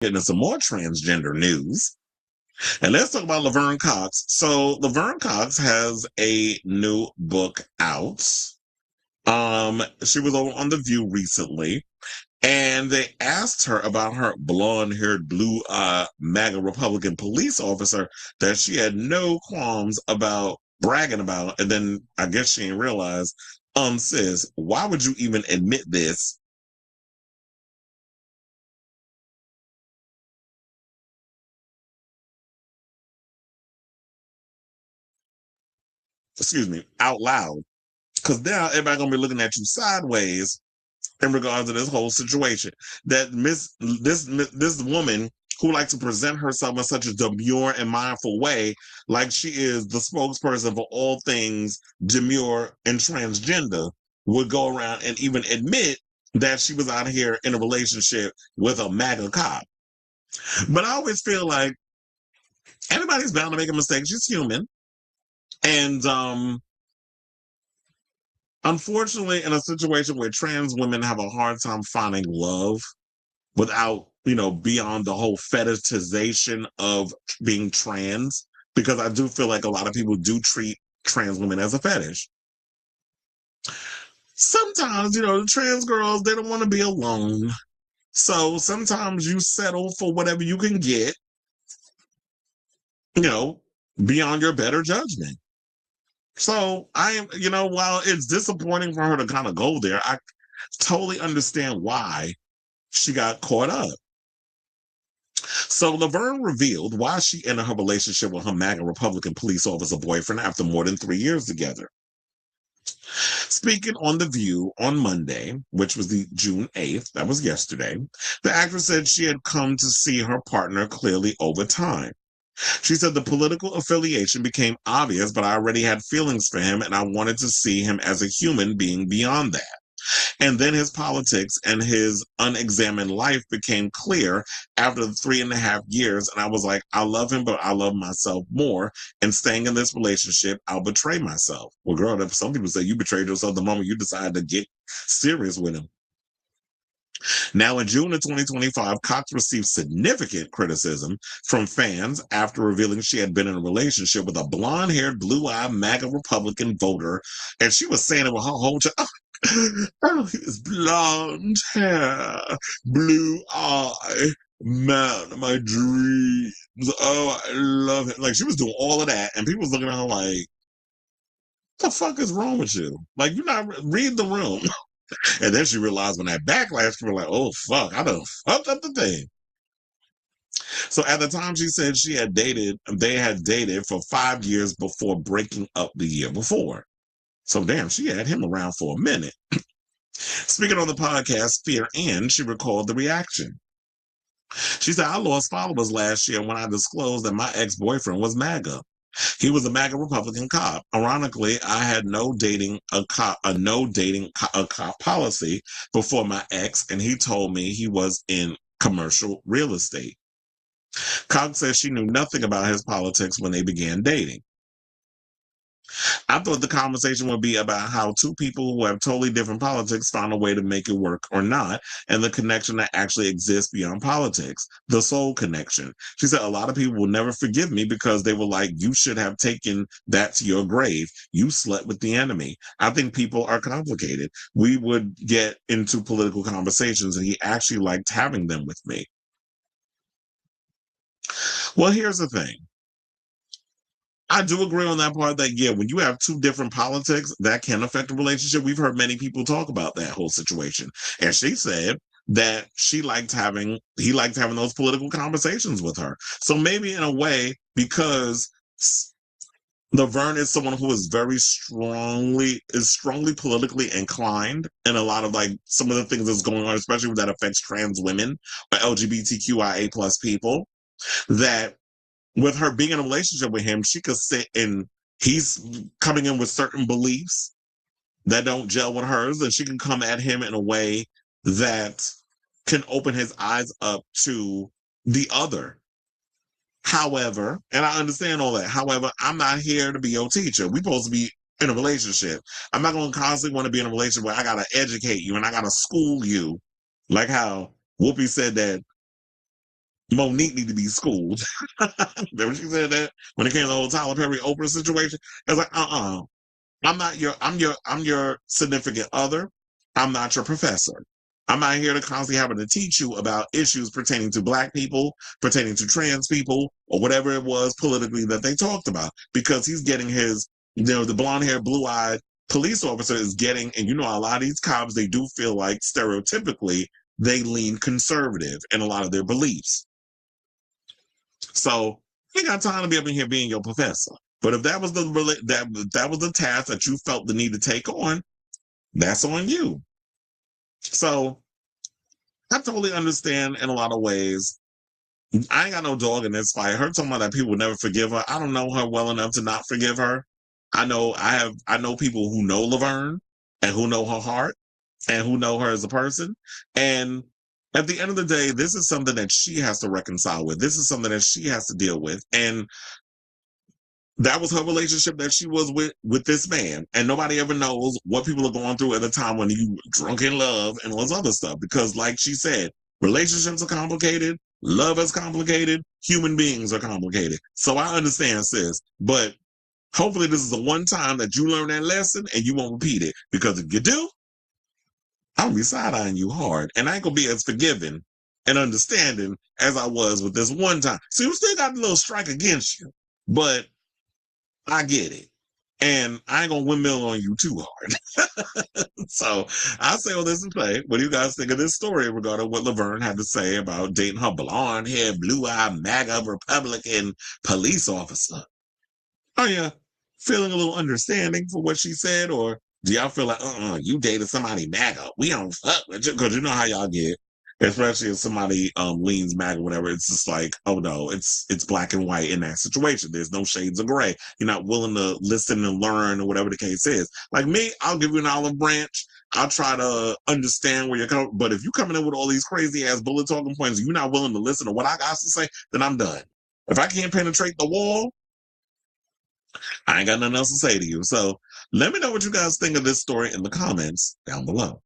Getting some more transgender news. And let's talk about Laverne Cox. So Laverne Cox has a new book out. She was on The View recently, and they asked her about her blonde-haired, blue-eyed MAGA Republican police officer that she had no qualms about bragging about. And then I guess she didn't realize, sis, why would you even admit this? Excuse me, out loud. Because now everybody gonna be looking at you sideways in regards to this whole situation. That this woman who likes to present herself in such a demure and mindful way, like she is the spokesperson for all things demure and transgender, would go around and even admit that she was out here in a relationship with a MAGA cop. But I always feel like everybody's bound to make a mistake. She's human. And unfortunately, in a situation where trans women have a hard time finding love without, beyond the whole fetishization of being trans, because I do feel like a lot of people do treat trans women as a fetish. Sometimes, the trans girls, they don't want to be alone. So sometimes you settle for whatever you can get, you know, beyond your better judgment. So I am, while it's disappointing for her to kind of go there, I totally understand why she got caught up. So Laverne revealed why she ended her relationship with her MAGA Republican police officer boyfriend after more than 3 years together. Speaking on The View on Monday, which was the June 8th, that was yesterday, the actress said she had come to see her partner clearly over time. She said the political affiliation became obvious, but I already had feelings for him and I wanted to see him as a human being beyond that. And then his politics and his unexamined life became clear after the 3.5 years. And I was like, I love him, but I love myself more. And staying in this relationship, I'll betray myself. Well, girl, some people say you betrayed yourself the moment you decided to get serious with him. Now, in June of 2025, Cox received significant criticism from fans after revealing she had been in a relationship with a blonde haired, blue eyed MAGA Republican voter. And she was saying it with her whole chest. Oh, his blonde hair, blue eye, man of my dreams. Oh, I love it. Like, she was doing all of that. And people was looking at her like, what the fuck is wrong with you? Like, you're not read the room. And then she realized when that backlash, she was like, oh, fuck, I done fucked up the thing. So at the time, she said they had dated for 5 years before breaking up the year before. So damn, she had him around for a minute. Speaking on the podcast Fear In, she recalled the reaction. She said, I lost followers last year when I disclosed that my ex-boyfriend was MAGA. He was a MAGA Republican cop. Ironically, I had a cop policy before my ex, and he told me he was in commercial real estate. Cox says she knew nothing about his politics when they began dating. I thought the conversation would be about how two people who have totally different politics found a way to make it work or not, and the connection that actually exists beyond politics, the soul connection. She said, a lot of people will never forgive me because they were like, you should have taken that to your grave. You slept with the enemy. I think people are complicated. We would get into political conversations, and he actually liked having them with me. Well, here's the thing. I do agree on that part that, yeah, when you have two different politics, that can affect a relationship. We've heard many people talk about that whole situation. And she said that he liked having those political conversations with her. So maybe in a way, because Laverne is someone who is strongly politically inclined, and a lot of like some of the things that's going on, especially that affects trans women or LGBTQIA plus people, that with her being in a relationship with him, she could sit and he's coming in with certain beliefs that don't gel with hers, and she can come at him in a way that can open his eyes up to the other. However, and I understand all that. However, I'm not here to be your teacher. We're supposed to be in a relationship. I'm not going to constantly want to be in a relationship where I got to educate you and I got to school you. Like how Whoopi said that Monique need to be schooled. Remember she said that when it came to the whole Tyler Perry Oprah situation? I was like, I'm your significant other. I'm not your professor. I'm not here to constantly having to teach you about issues pertaining to Black people, pertaining to trans people, or whatever it was politically that they talked about. Because he's getting his, the blonde haired, blue eyed police officer is getting, and a lot of these cops, they do feel like stereotypically they lean conservative in a lot of their beliefs. So you ain't got time to be up in here being your professor. But if that was that was the task that you felt the need to take on, that's on you. So I totally understand in a lot of ways. I ain't got no dog in this fight. Her talking about that people would never forgive her. I don't know her well enough to not forgive her. I know people who know Laverne and who know her heart and who know her as a person. And at the end of the day, this is something that she has to reconcile with. This is something that she has to deal with. And that was her relationship that she was with this man. And nobody ever knows what people are going through at a time when you drunk in love and all this other stuff. Because like she said, relationships are complicated, love is complicated, human beings are complicated. So I understand, sis. But hopefully this is the one time that you learn that lesson and you won't repeat it. Because if you do, I'll be side-eyeing you hard. And I ain't gonna be as forgiving and understanding as I was with this one time. So you still got a little strike against you. But I get it. And I ain't gonna windmill on you too hard. So I say all this to say, what do you guys think of this story regarding what Laverne had to say about dating her blonde haired, blue eyed, MAGA Republican police officer? Are you feeling a little understanding for what she said? Or do y'all feel like, you dated somebody MAGA? We don't fuck with you, because you know how y'all get. Especially if somebody leans MAGA or whatever, it's just like, oh no, it's black and white in that situation. There's no shades of gray. You're not willing to listen and learn or whatever the case is. Like me, I'll give you an olive branch. I'll try to understand where you're coming. But if you're coming in with all these crazy ass bullet talking points, and you're not willing to listen to what I got to say, then I'm done. If I can't penetrate the wall, I ain't got nothing else to say to you. So let me know what you guys think of this story in the comments down below.